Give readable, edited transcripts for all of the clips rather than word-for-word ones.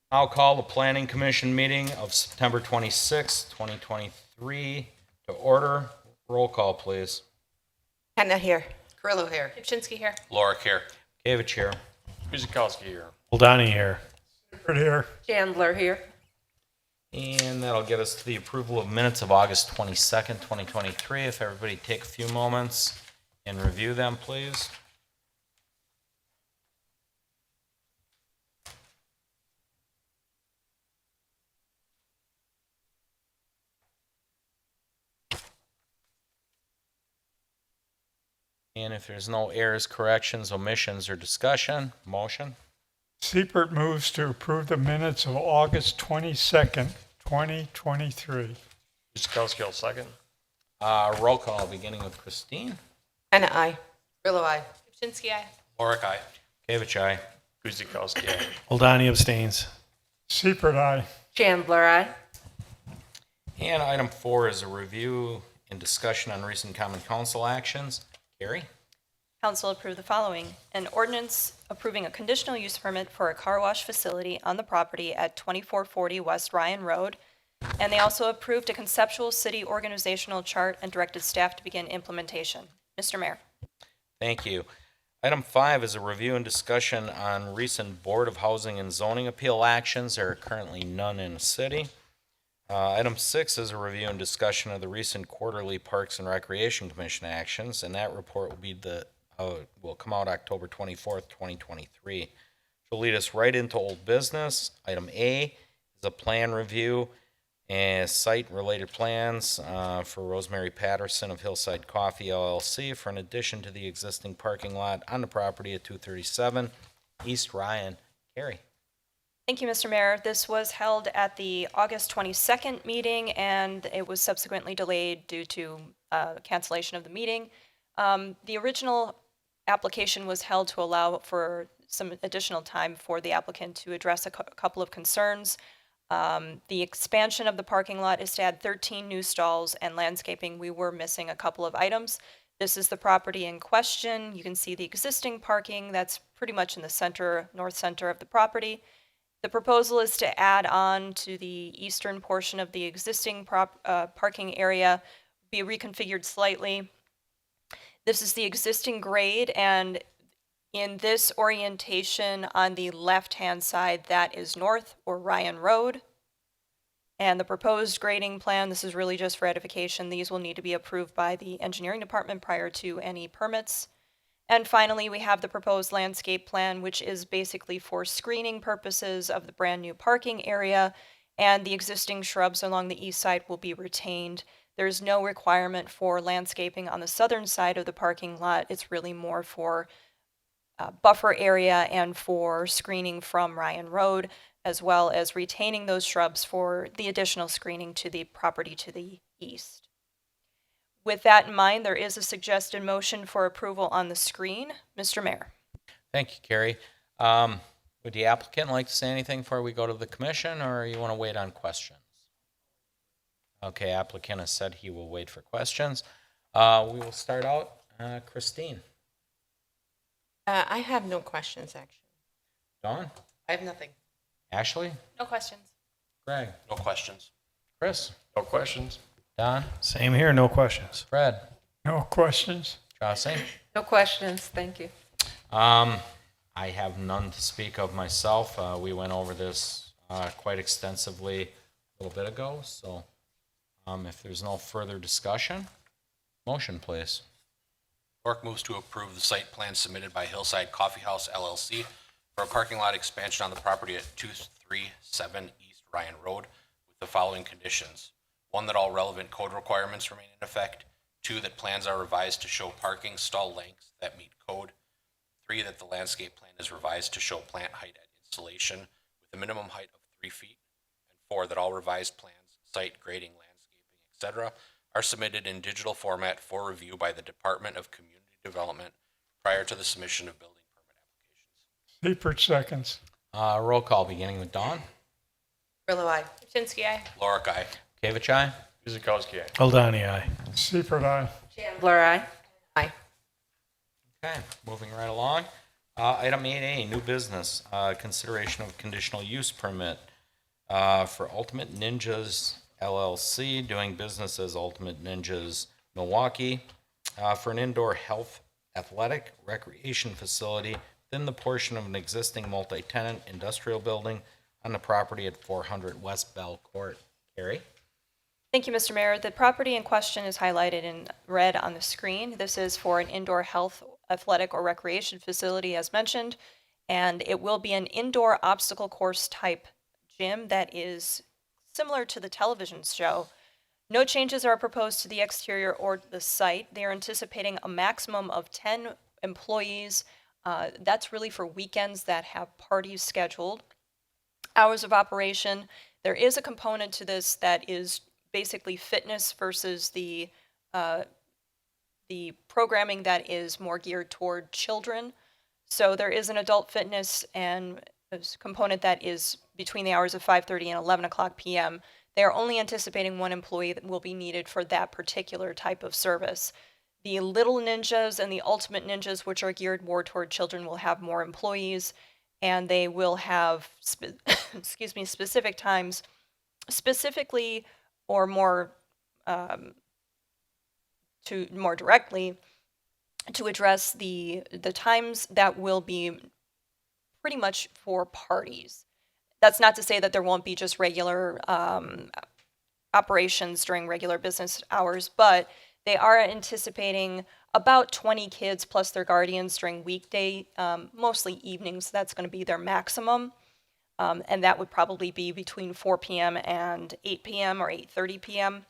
I'll call the Planning Commission meeting of September 26, 2023 to order. Roll call, please. Hannah here. Carrillo here. Kupczynski here. Lorik here. Gavich here. Guzikowski here. Oldani here. Chandler here. And that'll get us to the approval of minutes of August 22nd, 2023. If everybody take a few moments and review them, please. And if there's no errors, corrections, omissions, or discussion, motion. Seipert moves to approve the minutes of August 22nd, 2023. Guzikowski will second. Roll call, beginning with Christine. Hannah, aye. Carrillo, aye. Kupczynski, aye. Lorik, aye. Gavich, aye. Guzikowski, aye. Oldani abstains. Seipert, aye. Chandler, aye. And item 4 is a review and discussion on recent common council actions. Carrie? Council approved the following: an ordinance approving a conditional use permit for a car wash facility on the property at 2440 West Ryan Road. And they also approved a conceptual city organizational chart and directed staff to begin implementation. Mr. Mayor. Thank you. Item 5 is a review and discussion on recent Board of Housing and Zoning appeal actions. There are currently none in the city. Item 6 is a review and discussion of the recent quarterly Parks and Recreation Commission actions, and that report will come out October 24th, 2023. She'll lead us right into old business. Item A is a plan review and site-related plans for Rosemary Patterson of Hillside Coffee LLC for an addition to the existing parking lot on the property at 237 East Ryan. Carrie? Thank you, Mr. Mayor. This was held at the August 22nd meeting, and it was subsequently delayed due to cancellation of the meeting. The original application was held to allow for some additional time for the applicant to address a couple of concerns. The expansion of the parking lot is to add 13 new stalls, and landscaping, we were missing a couple of items. This is the property in question. You can see the existing parking that's pretty much in the center, north center of the property. The proposal is to add on to the eastern portion of the existing parking area, be reconfigured slightly. This is the existing grade, and in this orientation on the left-hand side, that is north or Ryan Road. And the proposed grading plan, this is really just for edification. These will need to be approved by the engineering department prior to any permits. And finally, we have the proposed landscape plan, which is basically for screening purposes of the brand new parking area, and the existing shrubs along the east side will be retained. There's no requirement for landscaping on the southern side of the parking lot. It's really more for buffer area and for screening from Ryan Road, as well as retaining those shrubs for the additional screening to the property to the east. With that in mind, there is a suggested motion for approval on the screen. Mr. Mayor. Thank you, Carrie. Would the applicant like to say anything before we go to the commission, or you want to wait on questions? Okay, applicant has said he will wait for questions. We will start out. Christine. I have no questions, actually. Dawn? I have nothing. Ashley? No questions. Greg? No questions. Chris? No questions. Don? Same here, no questions. Fred? No questions? Chauncey? No questions, thank you. I have none to speak of myself. We went over this quite extensively a little bit ago, so if there's no further discussion, motion, please. Lorik moves to approve the site plan submitted by Hillside Coffee House LLC for a parking lot expansion on the property at 237 East Ryan Road with the following conditions. 1, that all relevant code requirements remain in effect. 2, that plans are revised to show parking stall lengths that meet code. 3, that the landscape plan is revised to show plant height at installation with a minimum height of 3 feet. And 4, that all revised plans, site grading, landscaping, etc., are submitted in digital format for review by the Department of Community Development prior to the submission of building permit applications. Seipert seconds. Roll call, beginning with Dawn. Carrillo, aye. Kupczynski, aye. Lorik, aye. Gavich, aye. Guzikowski, aye. Oldani, aye. Seipert, aye. Chandler, aye. Aye. Okay, moving right along. Item 8A, new business, consideration of conditional use permit for Ultimate Ninjas LLC, doing business as Ultimate Ninjas Milwaukee, for an indoor health, athletic, recreation facility within the portion of an existing multi-tenant industrial building on the property at 400 West Bell Court. Carrie? Thank you, Mr. Mayor. The property in question is highlighted in red on the screen. This is for an indoor health, athletic, or recreation facility, as mentioned, and it will be an indoor obstacle course type gym that is similar to the television show. No changes are proposed to the exterior or the site. They are anticipating a maximum of 10 employees. That's really for weekends that have parties scheduled. Hours of operation, there is a component to this that is basically fitness versus the programming that is more geared toward children. So there is an adult fitness and a component that is between the hours of 5:30 and 11 o'clock p.m. They are only anticipating one employee that will be needed for that particular type of service. The Little Ninjas and the Ultimate Ninjas, which are geared more toward children, will have more employees, and they will have specific times, specifically or more more directly to address the times that will be pretty much for parties. That's not to say that there won't be just regular operations during regular business hours, but they are anticipating about 20 kids plus their guardians during weekday, mostly evenings. That's going to be their maximum. And that would probably be between 4 p.m. and 8 p.m. or 8:30 p.m.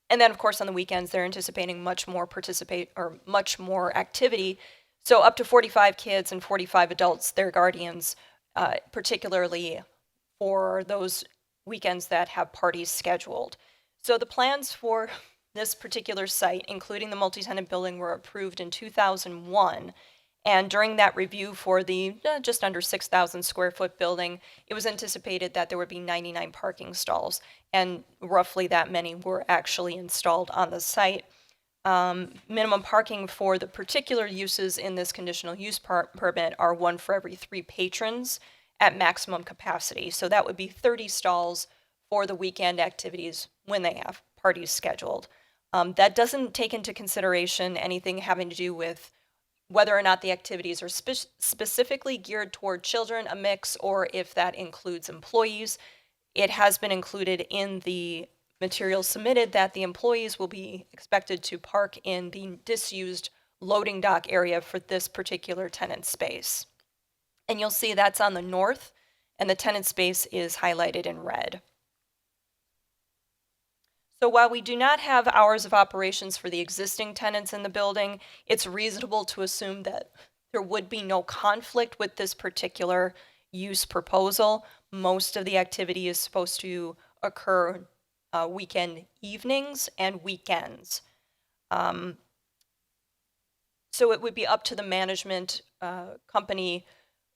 And then, of course, on the weekends, they're anticipating much more activity. So up to 45 kids and 45 adults, their guardians, particularly for those weekends that have parties scheduled. So the plans for this particular site, including the multi-tenant building, were approved in 2001. And during that review for the just under 6,000 square foot building, it was anticipated that there would be 99 parking stalls, and roughly that many were actually installed on the site. Minimum parking for the particular uses in this conditional use permit are 1 for every 3 patrons at maximum capacity. So that would be 30 stalls for the weekend activities when they have parties scheduled. That doesn't take into consideration anything having to do with whether or not the activities are specifically geared toward children, a mix, or if that includes employees. It has been included in the materials submitted that the employees will be expected to park in the disused loading dock area for this particular tenant space. And you'll see that's on the north, and the tenant space is highlighted in red. So while we do not have hours of operations for the existing tenants in the building, it's reasonable to assume that there would be no conflict with this particular use proposal. Most of the activity is supposed to occur weekend evenings and weekends. So it would be up to the management company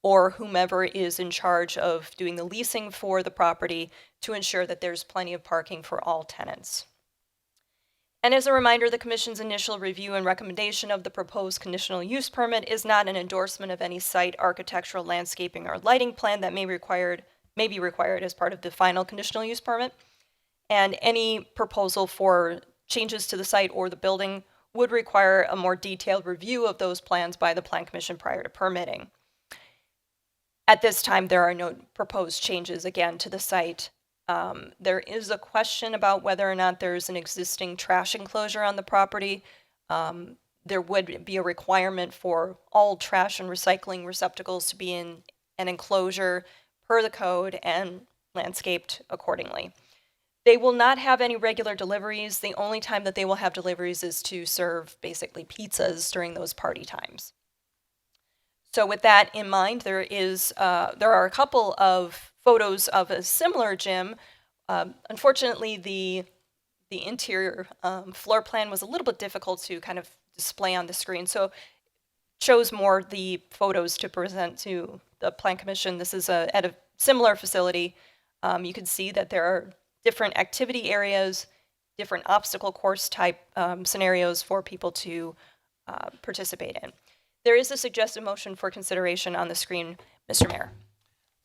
or whomever is in charge of doing the leasing for the property to ensure that there's plenty of parking for all tenants. And as a reminder, the Commission's initial review and recommendation of the proposed conditional use permit is not an endorsement of any site architectural, landscaping, or lighting plan that may be required as part of the final conditional use permit. And any proposal for changes to the site or the building would require a more detailed review of those plans by the Plan Commission prior to permitting. At this time, there are no proposed changes, again, to the site. There is a question about whether or not there's an existing trash enclosure on the property. There would be a requirement for all trash and recycling receptacles to be in an enclosure per the code and landscaped accordingly. They will not have any regular deliveries. The only time that they will have deliveries is to serve basically pizzas during those party times. So with that in mind, there are a couple of photos of a similar gym. Unfortunately, the interior floor plan was a little bit difficult to kind of display on the screen, so chose more the photos to present to the Plan Commission. This is at a similar facility. You can see that there are different activity areas, different obstacle course type scenarios for people to participate in. There is a suggested motion for consideration on the screen, Mr. Mayor.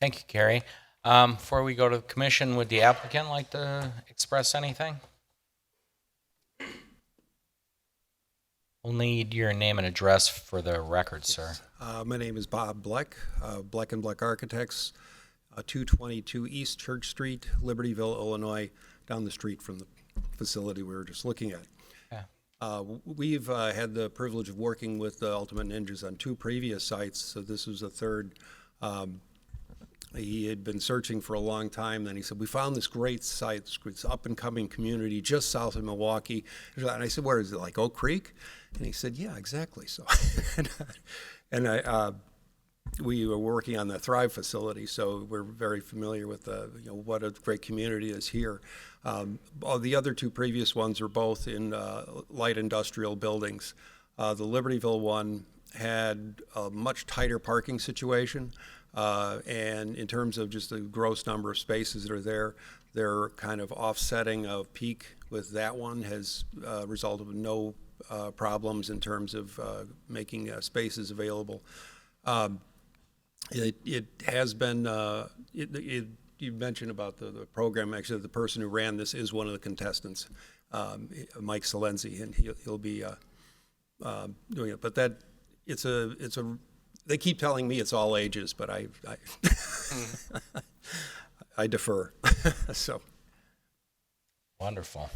Thank you, Carrie. Before we go to the commission, would the applicant like to express anything? We'll need your name and address for the record, sir. My name is Bob Bleck, Bleck and Bleck Architects, 222 East Church Street, Libertyville, Illinois, down the street from the facility we were just looking at. Yeah. We've had the privilege of working with the Ultimate Ninjas on 2 previous sites, so this was a third. He had been searching for a long time, then he said, we found this great site, this up-and-coming community just south of Milwaukee. And I said, where is it, like Oak Creek? And he said, yeah, exactly. So, we were working on the Thrive facility, so we're very familiar with what a great community is here. The other 2 previous ones are both in light industrial buildings. The Libertyville one had a much tighter parking situation, and in terms of just the gross number of spaces that are there, their kind of offsetting of peak with that one has resulted in no problems in terms of making spaces available. It has been, you mentioned about the program, actually the person who ran this is one of the contestants, Mike Salenzi, and he'll be doing it. But they keep telling me it's all ages, but I defer, so. Wonderful.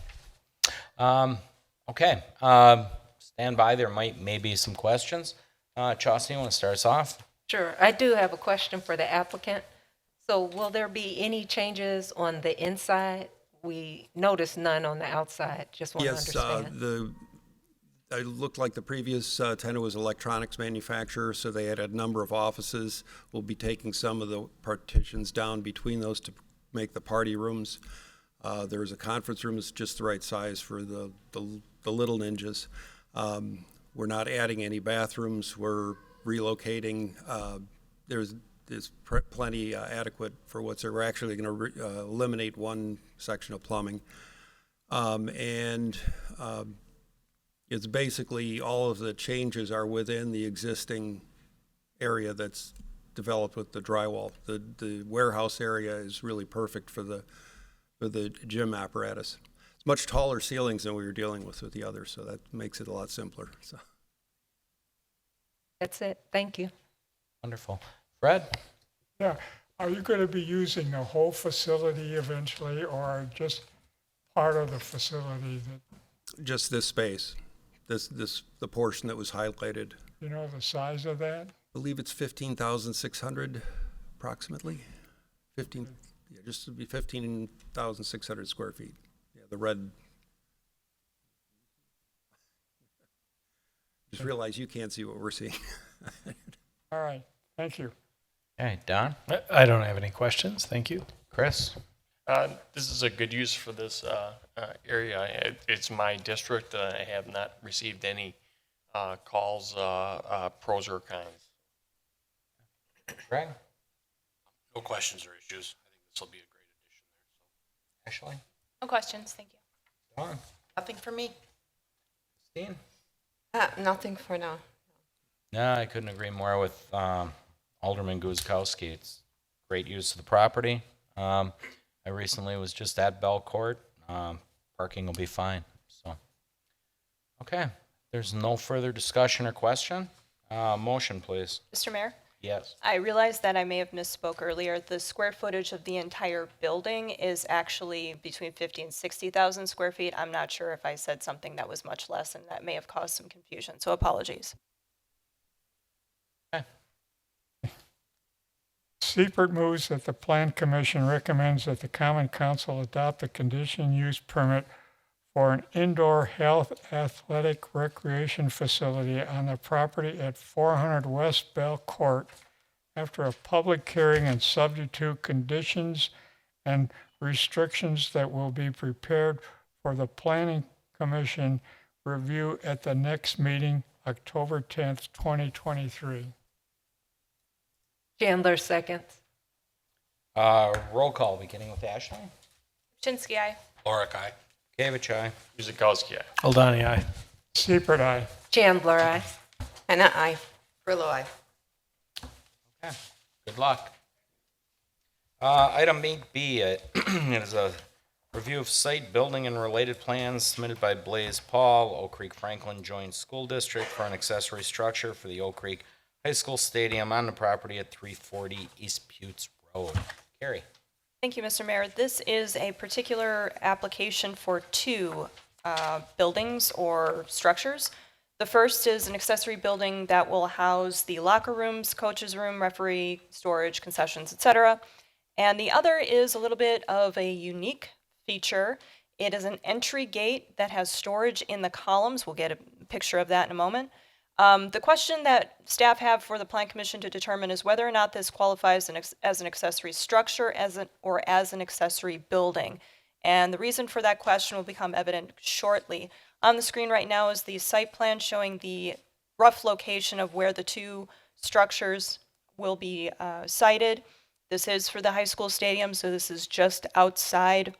Okay, stand by, there may be some questions. Chauncey, you want to start us off? Sure. I do have a question for the applicant. So will there be any changes on the inside? We noticed none on the outside. Just want to understand. It looked like the previous tenant was electronics manufacturer, so they had a number of offices. We'll be taking some of the partitions down between those to make the party rooms. There's a conference room that's just the right size for the little ninjas. We're not adding any bathrooms. We're relocating. There's plenty adequate for what's there. We're actually going to eliminate one section of plumbing. It's basically all of the changes are within the existing area that's developed with the drywall. The warehouse area is really perfect for the gym apparatus. It's much taller ceilings than we were dealing with the others, so that makes it a lot simpler. So. That's it. Thank you. Wonderful. Fred? Yeah, are you going to be using the whole facility eventually, or just part of the facility that, Just this space, the portion that was highlighted. you know, the size of that? I believe it's 15,600 approximately. Just to be 15,600 square feet. Yeah, the red. Just realize you can't see what we're seeing. All right, thank you. Okay, Don? I don't have any questions. Thank you. Chris? This is a good use for this area. It's my district. I have not received any calls, pros or cons. Greg? No questions or issues. I think this will be a great addition there. Ashley? No questions, thank you. Dawn? Nothing for me. Christine? Nothing for now. No, I couldn't agree more with Alderman Guzekowski. It's great use of the property. I recently was just at Bell Court. Parking will be fine. So, okay. There's no further discussion or question. Motion, please. Mr. Mayor? Yes. I realized that I may have misspoke earlier. The square footage of the entire building is actually between 50 and 60,000 square feet. I'm not sure if I said something that was much less, and that may have caused some confusion, so apologies. Okay. Seifert moves that the Plan Commission recommends that the Common Council adopt a conditional use permit for an indoor health athletic recreation facility on the property at 400 West Bell Court after a public hearing and subject to conditions and restrictions that will be prepared for the Planning Commission review at the next meeting, October 10th, 2023. Chandler seconds. Roll call, beginning with Ashley. Chinsky, aye. Lorick, aye. Gavich, aye. Guzekowski, aye. Aldani, aye. Seifert, aye. Chandler, I. Hannah, I. Grillo, aye. Okay, good luck. Item 8B, it is a review of site, building, and related plans submitted by Blaze Paul, Oak Creek Franklin Joint School District for an accessory structure for the Oak Creek High School Stadium on the property at 340 East Buttes Road. Carrie? Thank you, Mr. Mayor. This is a particular application for two buildings or structures. The first is an accessory building that will house the locker rooms, coach's room, referee, storage, concessions, etc. And the other is a little bit of a unique feature. It is an entry gate that has storage in the columns. We'll get a picture of that in a moment. The question that staff have for the Plan Commission to determine is whether or not this qualifies as an accessory structure or as an accessory building. And the reason for that question will become evident shortly. On the screen right now is the site plan showing the rough location of where the two structures will be sited. This is for the high school stadium, so this is just outside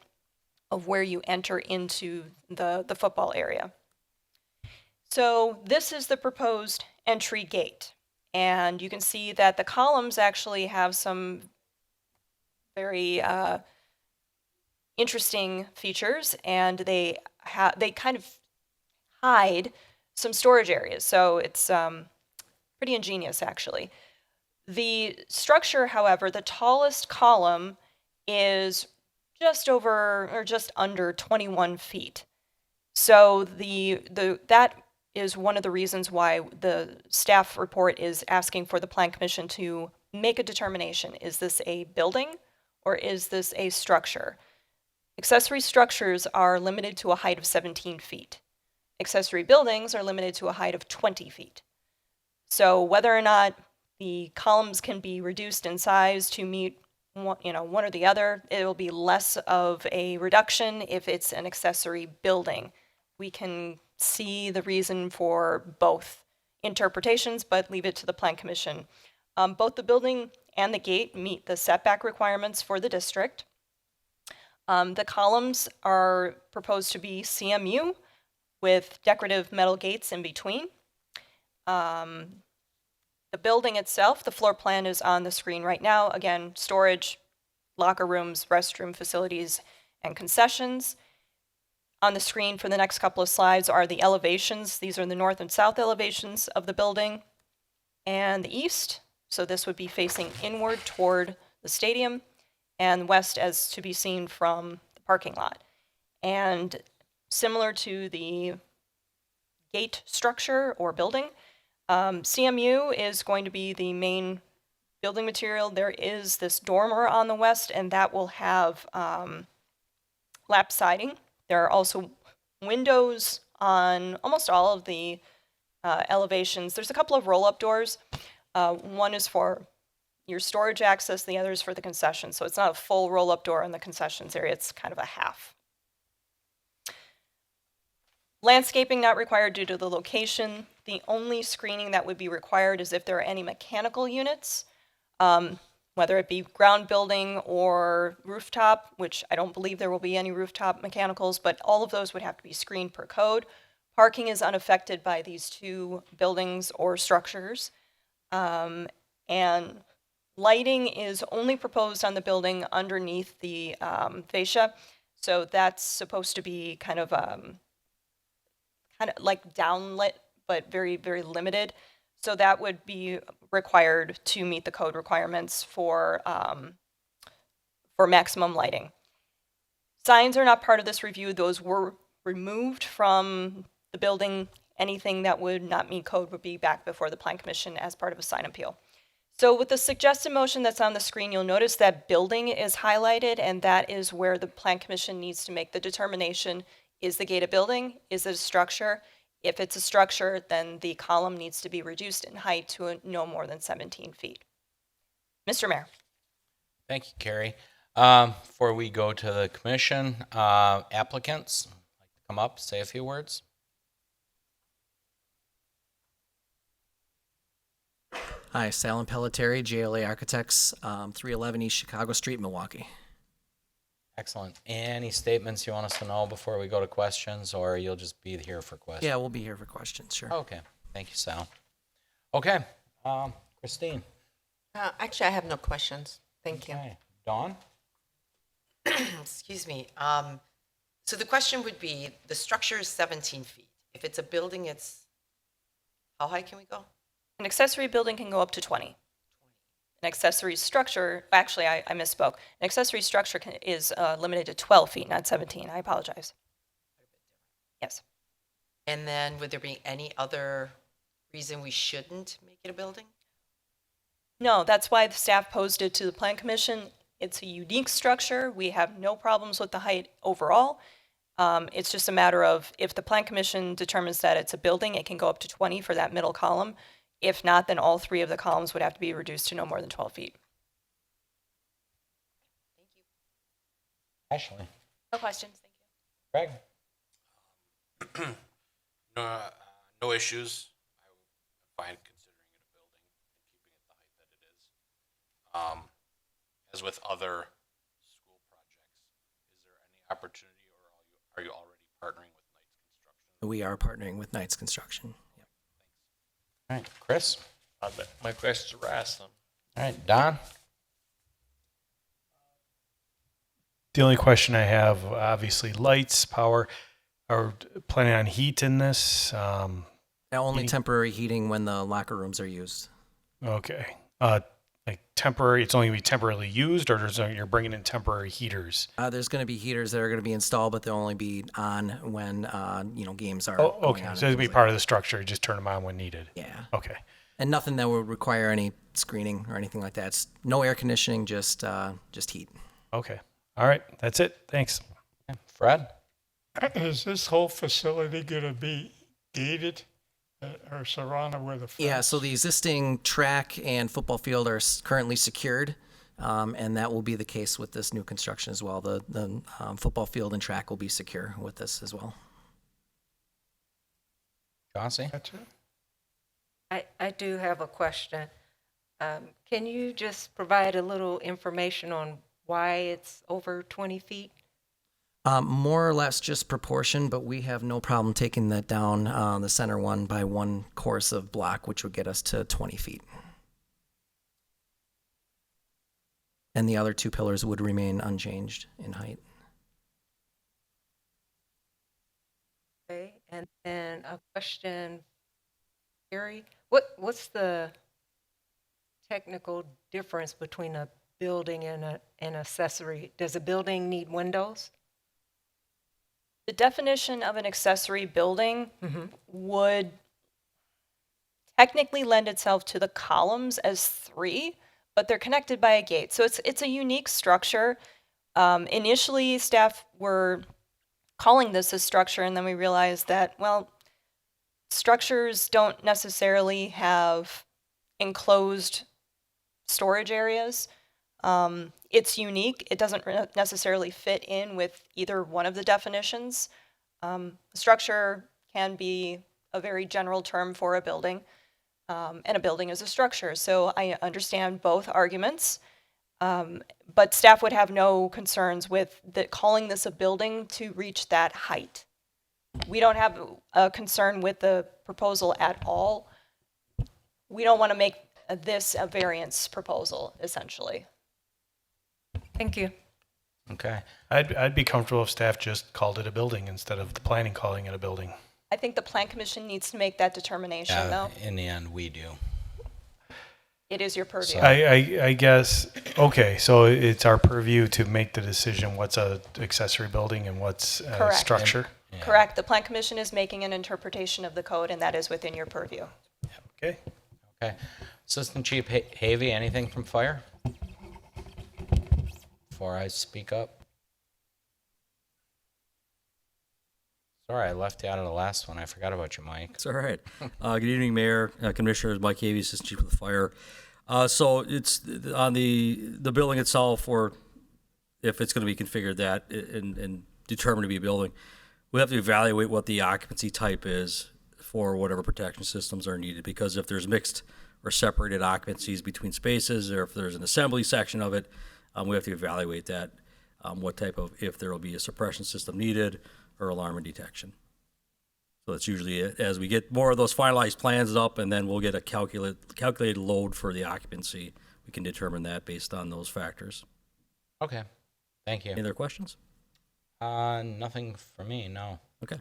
of where you enter into the football area. So this is the proposed entry gate. And you can see that the columns actually have some very interesting features, and they kind of hide some storage areas. So it's pretty ingenious, actually. The structure, however, the tallest column is just over or just under 21 feet. So that is one of the reasons why the staff report is asking for the Plan Commission to make a determination. Is this a building or is this a structure? Accessory structures are limited to a height of 17 feet. Accessory buildings are limited to a height of 20 feet. So whether or not the columns can be reduced in size to meet one or the other, it will be less of a reduction if it's an accessory building. We can see the reason for both interpretations, but leave it to the Plan Commission. Both the building and the gate meet the setback requirements for the district. The columns are proposed to be CMU with decorative metal gates in between. The building itself, the floor plan is on the screen right now. Again, storage, locker rooms, restroom facilities, and concessions. On the screen for the next couple of slides are the elevations. These are the north and south elevations of the building. And the east, so this would be facing inward toward the stadium, and west as to be seen from the parking lot. And similar to the gate structure or building, CMU is going to be the main building material. There is this dormer on the west, and that will have lap siding. There are also windows on almost all of the elevations. There's a couple of roll-up doors. One is for your storage access, the other is for the concessions. So it's not a full roll-up door in the concessions area, it's kind of a half. Landscaping not required due to the location. The only screening that would be required is if there are any mechanical units, whether it be ground building or rooftop, which I don't believe there will be any rooftop mechanicals, but all of those would have to be screened per code. Parking is unaffected by these two buildings or structures. And lighting is only proposed on the building underneath the fascia. So that's supposed to be kind of like downlit, but very, very limited. So that would be required to meet the code requirements for maximum lighting. Signs are not part of this review. Those were removed from the building. Anything that would not meet code would be back before the Plan Commission as part of a sign appeal. So with the suggested motion that's on the screen, you'll notice that building is highlighted, and that is where the Plan Commission needs to make the determination. Is the gate a building? Is it a structure? If it's a structure, then the column needs to be reduced in height to no more than 17 feet. Mr. Mayor. Thank you, Carrie. Before we go to the commission, applicants, like to come up, say a few words. Hi, Salem Pelletieri, JLA Architects, 311 East Chicago Street, Milwaukee. Excellent. Any statements you want us to know before we go to questions, or you'll just be here for questions? Yeah, we'll be here for questions, sure. Okay, thank you, Sal. Okay, Christine. Actually, I have no questions. Thank you. Okay, Dawn? Excuse me. So the question would be, the structure is 17 feet. If it's a building, it's, how high can we go? An accessory building can go up to 20. An accessory structure, actually, I misspoke. An accessory structure is limited to 12 feet, not 17. I apologize. Yes. And then would there be any other reason we shouldn't make it a building? No, that's why the staff posed it to the Plan Commission. It's a unique structure. We have no problems with the height overall. It's just a matter of if the Plan Commission determines that it's a building, it can go up to 20 for that middle column. If not, then all three of the columns would have to be reduced to no more than 12 feet. Ashley? No questions, thank you. Greg? No issues. I'm fine considering it a building and keeping it the height that it is. As with other school projects, is there any opportunity, or are you already partnering with Knights Construction? We are partnering with Knights Construction. Yep. All right, Chris? My questions were asked. All right, Don? The only question I have, obviously, lights, power, are planning on heat in this? Only temporary heating when the locker rooms are used. Okay. Like temporary, it's only going to be temporarily used, or you're bringing in temporary heaters? There's going to be heaters that are going to be installed, but they'll only be on when, games are Oh, going okay. on So and it'll be things part of the structure. You just turn them on when needed. Yeah. Okay. And nothing that would require any screening or anything like that. It's no air conditioning, just heat. Okay. All right. That's it. Thanks. Fred? Is this whole facility going to be gated or surrounded with a fence? Yeah, so the existing track and football field are currently secured, and that will be the case with this new construction as well. The football field and track will be secure with this as well. Chauncey? That's it? I do have a question. Can you just provide a little information on why it's over 20 feet? More or less just proportion, but we have no problem taking that down the center one by one course of block, which would get us to 20 feet. And the other two pillars would remain unchanged in height. Okay, and then a question, Gary, what's the technical difference between a building and an accessory? Does a building need windows? The definition of an accessory building would technically lend itself to the columns as 3, but they're connected by a gate. So it's a unique structure. Initially, staff were calling this a structure, and then we realized that, well, structures don't necessarily have enclosed storage areas. It's unique. It doesn't necessarily fit in with either one of the definitions. Structure can be a very general term for a building, and a building is a structure. So I understand both arguments, but staff would have no concerns with calling this a building to reach that height. We don't have a concern with the proposal at all. We don't want to make this a variance proposal, essentially. Thank you. Okay. I'd be comfortable if staff just called it a building instead of the planning calling it a building. I think the Plan Commission needs to make that determination, though. In the end, we do. It is your purview. I guess, okay, so it's our purview to make the decision what's a accessory building and what's a Correct. structure? Yeah. Correct. The Plan Commission is making an interpretation of the code, and that is within your purview. Okay. Okay. Assistant Chief Havey, anything from fire? Before I speak up. Sorry, I left you out of the last one. I forgot about you, Mike. It's all right. Good evening, Mayor, Commissioners. Mike Havey, Assistant Chief of the Fire. So it's on the building itself, or if it's going to be configured that and determined to be a building, we have to evaluate what the occupancy type is for whatever protection systems are needed. Because if there's mixed or separated occupancies between spaces, or if there's an assembly section of it, we have to evaluate that. what type of, if there will be a suppression system needed or alarm and detection. So that's usually it. As we get more of those finalized plans up, and then we'll get a calculated load for the occupancy. We can determine that based on those factors. Okay, thank you. Any other questions? Nothing for me, no. Okay.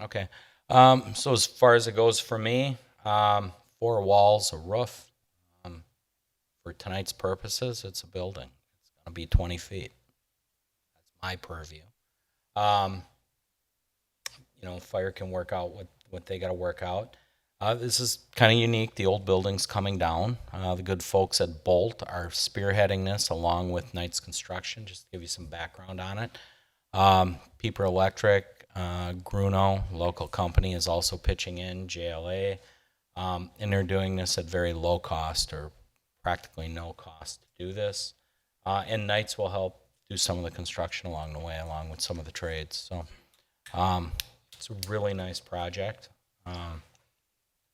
Okay. So as far as it goes for me, 4 walls, a roof. For tonight's purposes, it's a building. It's going to be 20 feet. That's my purview. Fire can work out what they got to work out. This is kind of unique. The old building's coming down. The good folks at Bolt are spearheading this along with Knights Construction, just to give you some background on it. Pieper Electric, Gruno, local company, is also pitching in, JLA, and they're doing this at very low cost or practically no cost to do this. And Knights will help do some of the construction along the way, along with some of the trades. So it's a really nice project. I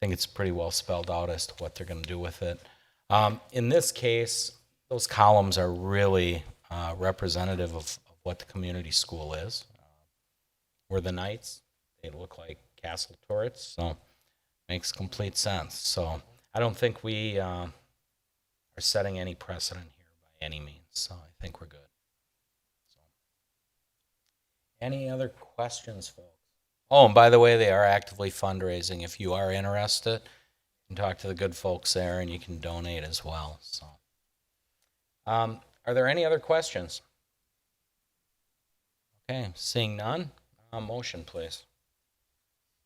think it's pretty well spelled out as to what they're going to do with it. In this case, those columns are really representative of what the community school is. We're the Knights. They look like castle turrets, so makes complete sense. So I don't think we are setting any precedent here by any means, so I think we're good. So, any other questions, folks? Oh, and by the way, they are actively fundraising. If you are interested, you can talk to the good folks there, and you can donate as well. So, are there any other questions? Okay, seeing none, motion, please.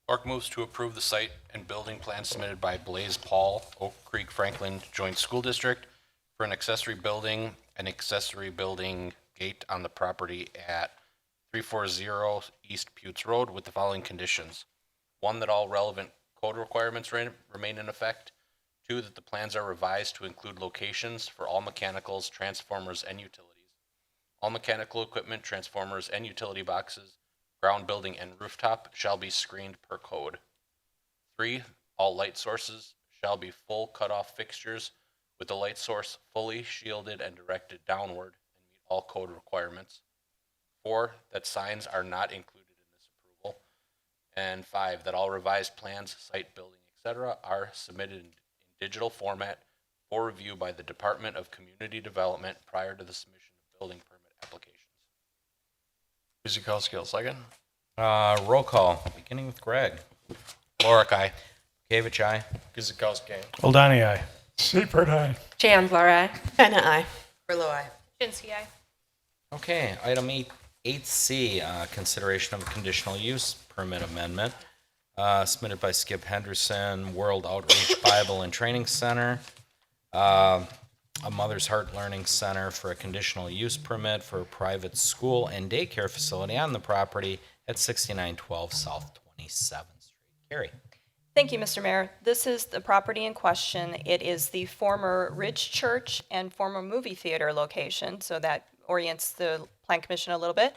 Mark moves to approve the site and building plan submitted by Blaze Paul, Oak Creek Franklin Joint School District for an accessory building gate on the property at 340 East Putes Road with the following conditions. 1, that all relevant code requirements remain in effect. 2, that the plans are revised to include locations for all mechanicals, transformers, and utilities. All mechanical equipment, transformers, and utility boxes, ground building, and rooftop shall be screened per code. 3, all light sources shall be full cutoff fixtures with the light source fully shielded and directed downward and meet all code requirements. 4, that signs are not included in this approval. And 5, that all revised plans, site building, etc. are submitted in digital format for review by the Department of Community Development prior to the submission of building permit applications. Guzekowski, will second. Roll call, beginning with Greg. Lorick, aye. Gavich, aye. Guzekowski, aye. Oldani, aye. Seifert, aye. Chandler, aye. Hannah, aye. Perlow, aye. Jinsky, aye. Okay, item 8C, consideration of a conditional use permit amendment submitted by Skip Henderson, World Outreach Bible and Training Center, a Mother's Heart Learning Center for a conditional use permit for a private school and daycare facility on the property at 6912 South 27th Street. Carrie. Thank you, Mr. Mayor. This is the property in question. It is the former Ridge Church and former movie theater location, so that orients the Plan Commission a little bit.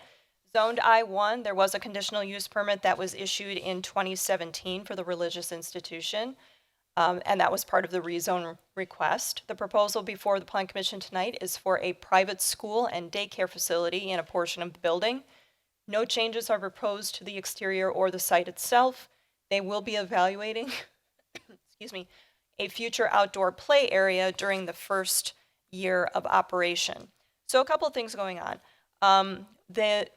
Zoned I-1, there was a conditional use permit that was issued in 2017 for the religious institution, and that was part of the rezone request. The proposal before the Plan Commission tonight is for a private school and daycare facility in a portion of the building. No changes are proposed to the exterior or the site itself. They will be evaluating, excuse me, a future outdoor play area during the first year of operation. So a couple of things going on. The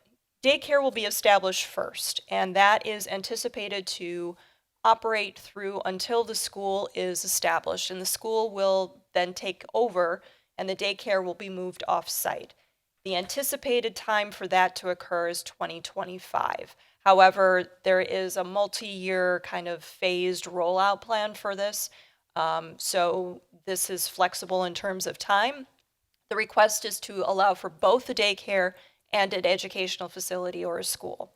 daycare will be established first, and that is anticipated to operate through until the school is established, and the school will then take over, and the daycare will be moved off-site. The anticipated time for that to occur is 2025. However, there is a multi-year kind of phased rollout plan for this, so this is flexible in terms of time. The request is to allow for both the daycare and an educational facility or a school.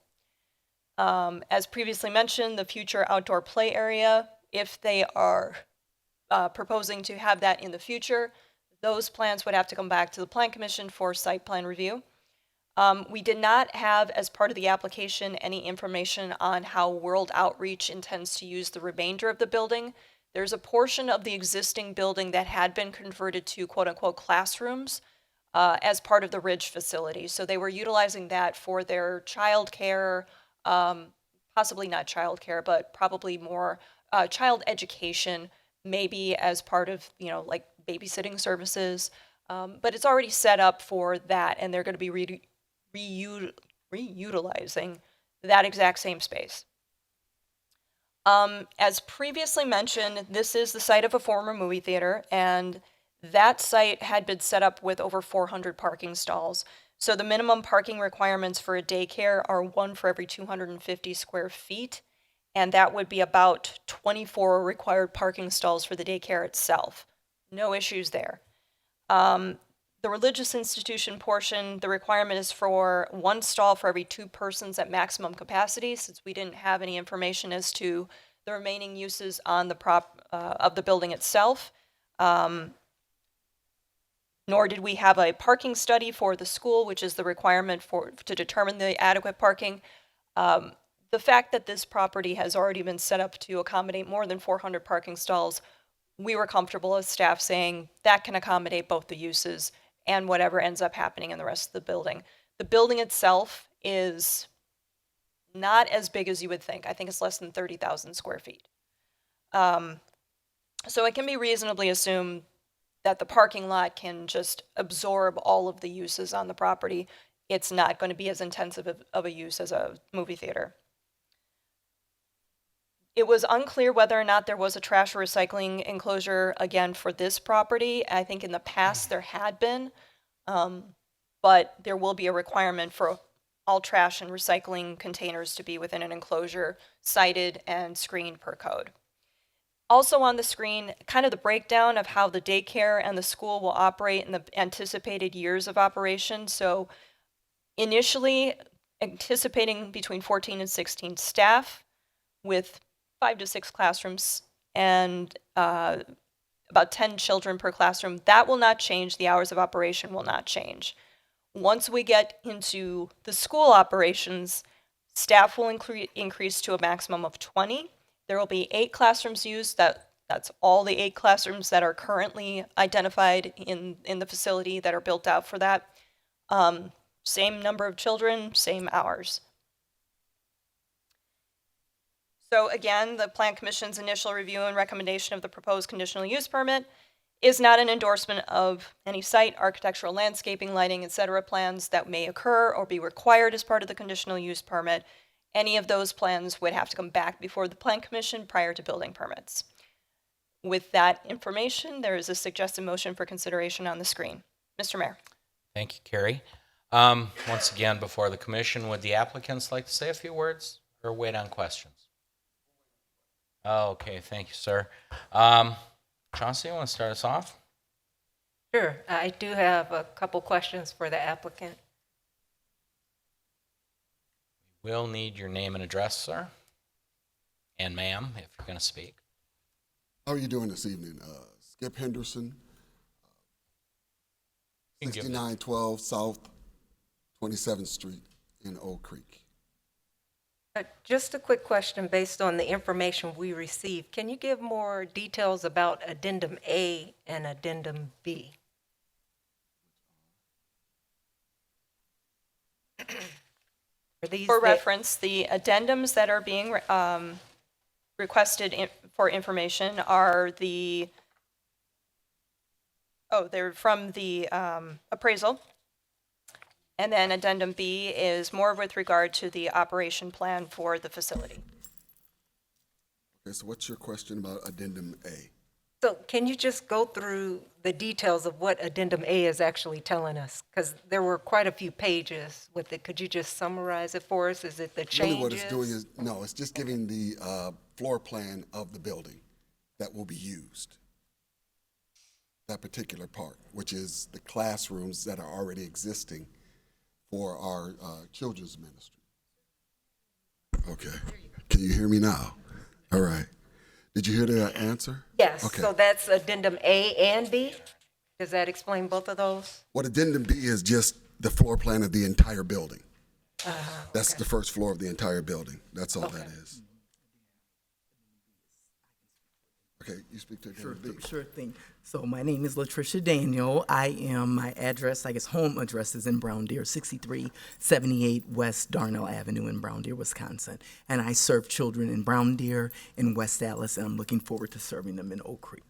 As previously mentioned, the future outdoor play area, if they are proposing to have that in the future, those plans would have to come back to the Plan Commission for site plan review. We did not have, as part of the application, any information on how World Outreach intends to use the remainder of the building. There's a portion of the existing building that had been converted to quote-unquote classrooms. as part of the Ridge facility. So they were utilizing that for their childcare, possibly not childcare, but probably more child education, maybe as part of, like babysitting services. But it's already set up for that, and they're going to be reutilizing that exact same space. As previously mentioned, this is the site of a former movie theater, and that site had been set up with over 400 parking stalls. So the minimum parking requirements for a daycare are 1 for every 250 square feet, and that would be about 24 required parking stalls for the daycare itself. No issues there. The religious institution portion, the requirement is for 1 stall for every 2 persons at maximum capacity, since we didn't have any information as to the remaining uses on the of the building itself. Nor did we have a parking study for the school, which is the requirement to determine the adequate parking. The fact that this property has already been set up to accommodate more than 400 parking stalls, we were comfortable as staff saying that can accommodate both the uses and whatever ends up happening in the rest of the building. The building itself is not as big as you would think. I think it's less than 30,000 square feet. So it can be reasonably assumed that the parking lot can just absorb all of the uses on the property. It's not going to be as intensive of a use as a movie theater. It was unclear whether or not there was a trash or recycling enclosure, again, for this property. I think in the past there had been, but there will be a requirement for all trash and recycling containers to be within an enclosure, cited and screened per code. Also on the screen, kind of the breakdown of how the daycare and the school will operate in the anticipated years of operation. So initially anticipating between 14 and 16 staff with 5 to 6 classrooms and about 10 children per classroom. That will not change. The hours of operation will not change. Once we get into the school operations, staff will increase to a maximum of 20. There will be 8 classrooms used. That's all the 8 classrooms that are currently identified in the facility that are built out for that. Same number of children, same hours. So again, the Plan Commission's initial review and recommendation of the proposed conditional use permit is not an endorsement of any site, architectural, landscaping, lighting, etc. plans that may occur or be required as part of the conditional use permit. Any of those plans would have to come back before the Plan Commission prior to building permits. With that information, there is a suggested motion for consideration on the screen. Mr. Mayor. Thank you, Carrie. Once again, before the commission, would the applicants like to say a few words or wait on questions? Oh, okay, thank you, sir. Chauncey, you want to start us off? Sure. I do have a couple questions for the applicant. We'll need your name and address, sir. And ma'am, if you're going to speak. How are you doing this evening? Skip Henderson, You can give it- 6912 South 27th Street in Oak Creek. Just a quick question based on the information we received. Can you give more details about Addendum A and Addendum B? Are these For the- reference, the addendums that are being requested for information are they're from the appraisal. And then addendum B is more with regard to the operation plan for the facility. Okay, so what's your question about Addendum A? So can you just go through the details of what Addendum A is actually telling us? Because there were quite a few pages with it. Could you just summarize it for us? Is it the changes? Really what it's doing is, no, it's just giving the floor plan of the building that will be used. That particular part, which is the classrooms that are already existing for our children's ministry. Okay, can you hear me now? All right. Did you hear the answer? Yes, Okay. so that's Addendum A and B? Does that explain both of those? What Addendum B is just the floor plan of the entire building. That's the first floor of the entire building. That's all that is. Okay, you speak to Sure, Exhibit B. sure thing. So my name is Latricia Daniel. My address, I guess home address is in Brown Deer, 6378 West Darnell Avenue in Brown Deer, Wisconsin. And I serve children in Brown Deer and West Allis, and I'm looking forward to serving them in Oak Creek.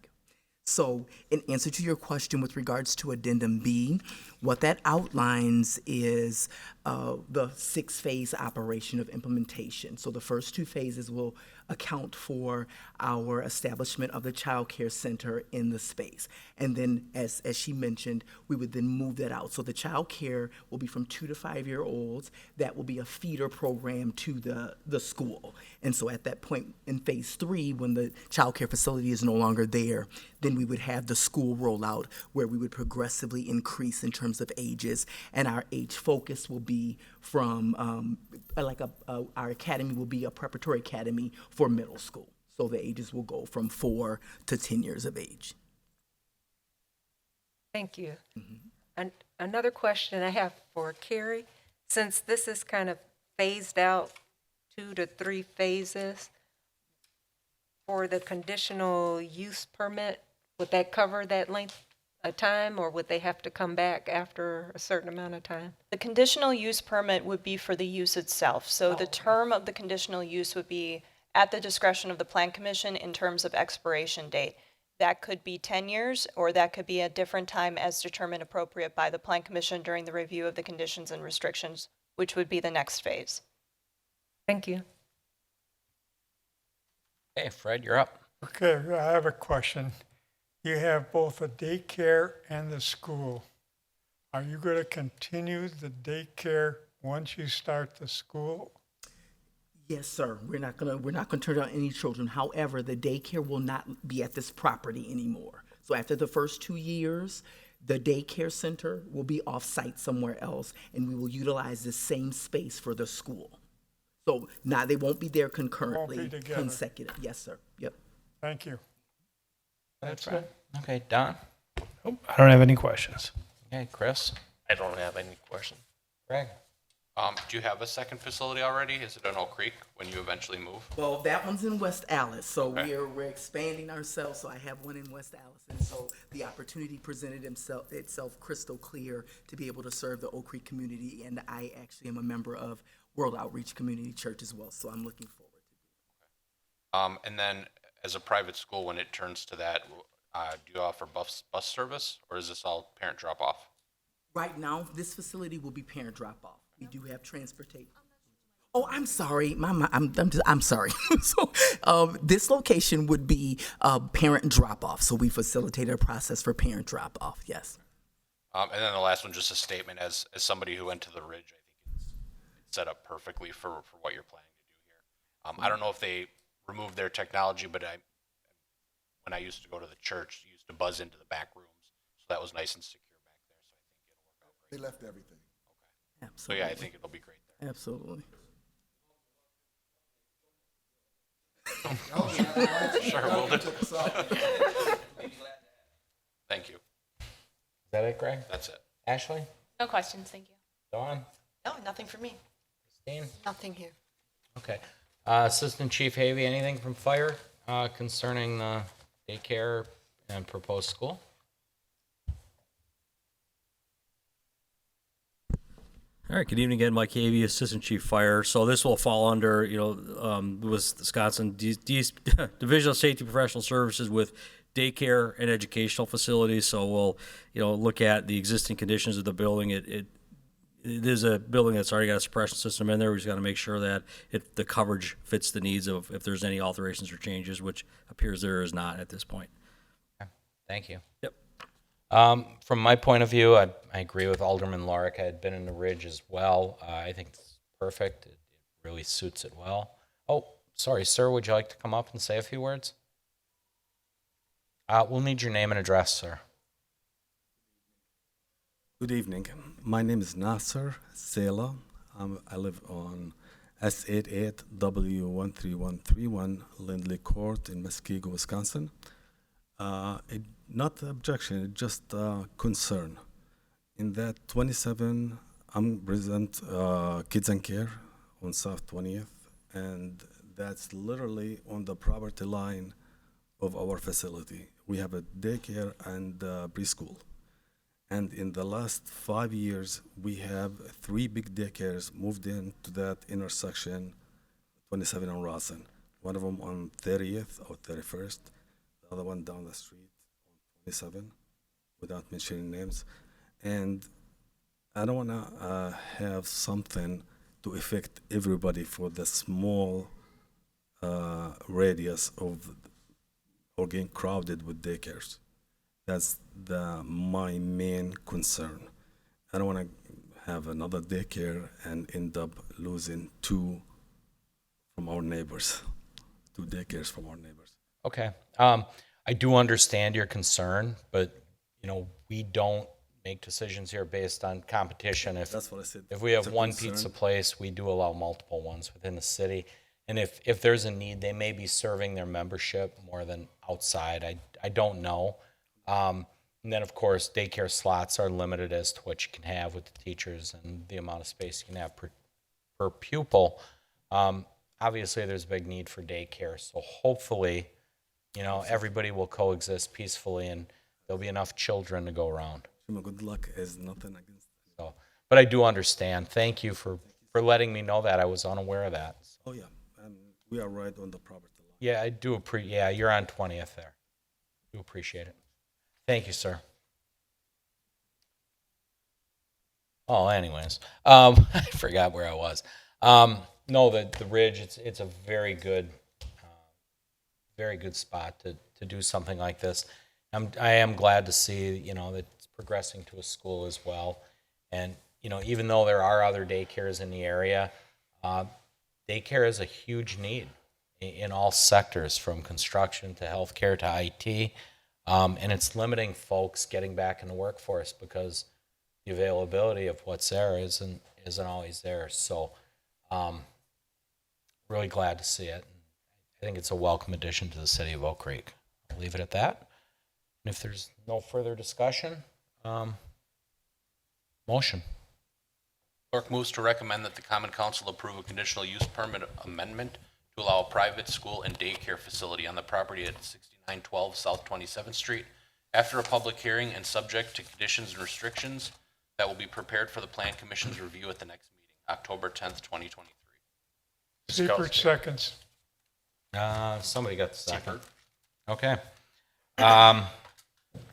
So in answer to your question with regards to Addendum B, what that outlines is the 6-phase operation of implementation. So the first 2 phases will account for our establishment of the child care center in the space. And then, as she mentioned, we would then move that out. So the child care will be from 2 to 5-year-olds. That will be a feeder program to the school. And so at that point in phase 3, when the child care facility is no longer there, then we would have the school rollout where we would progressively increase in terms of ages. And our age focus will be from, our academy will be a preparatory academy for middle school. So the ages will go from 4 to 10 years of age. Thank you. And another question I have for Carrie, since this is kind of phased out 2 to 3 phases, for the conditional use permit, would that cover that length of time, or would they have to come back after a certain amount of time? The conditional use permit would be for the use itself. So the term of the conditional use would be at the discretion of the Plan Commission in terms of expiration date. That could be 10 years, or that could be a different time as determined appropriate by the Plan Commission during the review of the conditions and restrictions, which would be the next phase. Thank you. Okay, Fred, you're up. Okay, I have a question. You have both the daycare and the school. Are you going to continue the daycare once you start the school? Yes, sir. We're not gonna turn down any children. However, the daycare will not be at this property anymore. So after the first 2 years, the daycare center will be off-site somewhere else, and we will utilize the same space for the school. So now they won't be there concurrently, Won't be together. consecutive. Yes, sir. Yep. Thank you. That's right. Okay, Don? Nope, I don't have any questions. Okay, Chris? I don't have any question. Greg? Do you have a second facility already? Is it in Oak Creek when you eventually move? Well, that one's in West Allis, so we're expanding ourselves. So I have one in West Allis, and so the opportunity presented itself crystal clear to be able to serve the Oak Creek community. And I actually am a member of World Outreach Community Church as well, so I'm looking forward to it. And then as a private school, when it turns to that, do you offer bus service, or is this all parent drop-off? Right now, this facility will be parent drop-off. We do have transportation. Oh, I'm sorry. I'm sorry. So this location would be parent drop-off. So we facilitated a process for parent drop-off. Yes. And then the last one, just a statement as somebody who went to the Ridge, I think it's set up perfectly for what you're planning to do here. I don't know if they removed their technology, but when I used to go to the church, I used to buzz into the back rooms. So that was nice and secure back there. So I think it'll work out great. They left everything. So Absolutely. yeah, I think it'll be great there. Absolutely. Sure, will do. Thank you. Is that it, Greg? That's it. Ashley? No questions, thank you. Dawn? No, nothing for me. Christine? Nothing here. Okay. Assistant Chief Havey, anything from fire concerning the daycare and proposed school? All right, good evening again, Mike Havey, Assistant Chief Fire. So this will fall under, Wisconsin Division of Safety Professional Services with daycare and educational facilities. So we'll, look at the existing conditions of the building. It is a building that's already got a suppression system in there. We just got to make sure that the coverage fits the needs of if there's any alterations or changes, which appears there is not at this point. Okay. Thank you. Yep. From my point of view, I agree with Alderman Lorick. I had been in the Ridge as well. I think it's perfect. It really suits it well. Oh, sorry, sir. Would you like to come up and say a few words? We'll need your name and address, sir. Good evening. My name is Nasser Sela. I live on S88W13131 Lindley Court in Muskego, Wisconsin. Not objection, it's just concern. In that 27, I'm present Kids and Care on South 20th, and that's literally on the property line of our facility. We have a daycare and preschool. And in the last 5 years, we have 3 big daycares moved into that intersection, 27 on Roslyn. One of them on 30th or 31st, the other one down the street on 27, without mentioning names. And I don't want to have something to affect everybody for the small radius of or getting crowded with daycares. That's my main concern. I don't want to have another daycare and end up losing 2 from our neighbors, 2 daycares from our neighbors. Okay. I do understand your concern, but, you know, we don't make decisions here based on competition. That's what I said. If we have It's a one concern. pizza place, we do allow multiple ones within the city. And if there's a need, they may be serving their membership more than outside. I don't know. And then, of course, daycare slots are limited as to what you can have with the teachers and the amount of space you can have per pupil. Obviously, there's a big need for daycare. So hopefully, you know, everybody will coexist peacefully and there'll be enough children to go around. Good luck is nothing against. So, but I do understand. Thank you for letting me know that. I was unaware of that. Oh yeah, and we are right on the property line. Yeah, I do yeah, you're on 20th there. Do appreciate it. Thank you, sir. Oh, anyways, I forgot where I was. No, the Ridge, it's a very good spot to do something like this. I am glad to see, you know, that it's progressing to a school as well. And, you know, even though there are other daycares in the area, daycare is a huge need in all sectors, from construction to healthcare to IT. And it's limiting folks getting back in the workforce because the availability of what's there isn't always there. So, really glad to see it. I think it's a welcome addition to the city of Oak Creek. I'll leave it at that. And if there's no further discussion, motion. Clerk moves to recommend that the Common Council approve a conditional use permit amendment to allow a private school and daycare facility on the property at 6912 South 27th Street after a public hearing and subject to conditions and restrictions that will be prepared for the Plan Commission's review at the next meeting, October 10th, 2023. Seifert seconds. Somebody got the second. Okay.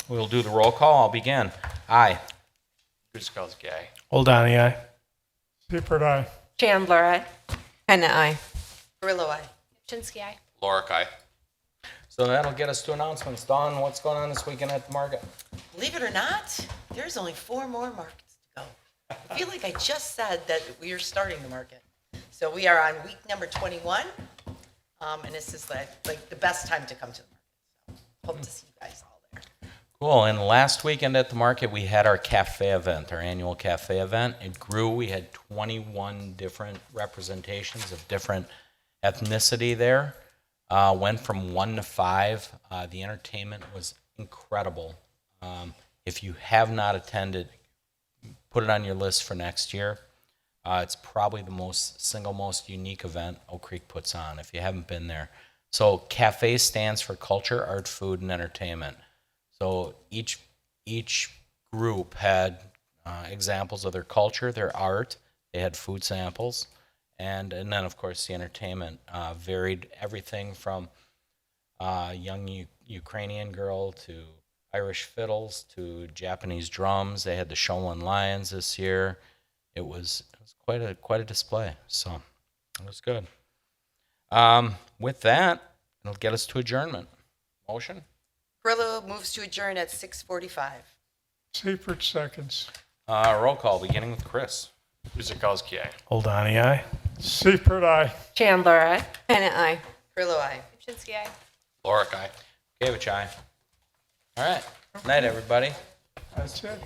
We'll do the roll call. I'll begin. Aye. Guzekowski, aye. Oldani, aye. Seifert, aye. Chandler, aye. Hannah, aye. Carrillo, aye. Chinsky, aye. Lorick, aye. So that'll get us to announcements. Dawn, what's going on this weekend at the market? Believe it or not, there's only 4 more markets to go. I feel like I just said that we are starting the market. So we are on week number 21, and this is like the best time to come to the market. So hope to see you guys all there. Cool. And last weekend at the market, we had our cafe event, our annual cafe event. It grew. We had 21 different representations of different ethnicity there. Went from 1 to 5. The entertainment was incredible. If you have not attended, put it on your list for next year. It's probably the single most unique event Oak Creek puts on, if you haven't been there. So CAFE stands for Culture, Art, Food, and Entertainment. So each group had examples of their culture, their art. They had food samples, and then of course the entertainment varied everything from young Ukrainian girl to Irish fiddles to Japanese drums. They had the Shoalin Lions this year. It was quite a display. So it was good. With that, it'll get us to adjournment. Motion? Carrillo moves to adjourn at 6:45. Seifert seconds. Roll call, beginning with Chris. Guzekowski, aye. Oldani, aye. Seifert, aye. Chandler, aye. Hannah, aye. Carrillo, aye. Chinsky, aye. Lorick, aye. Gavich, aye. All right. Night, everybody. That's it.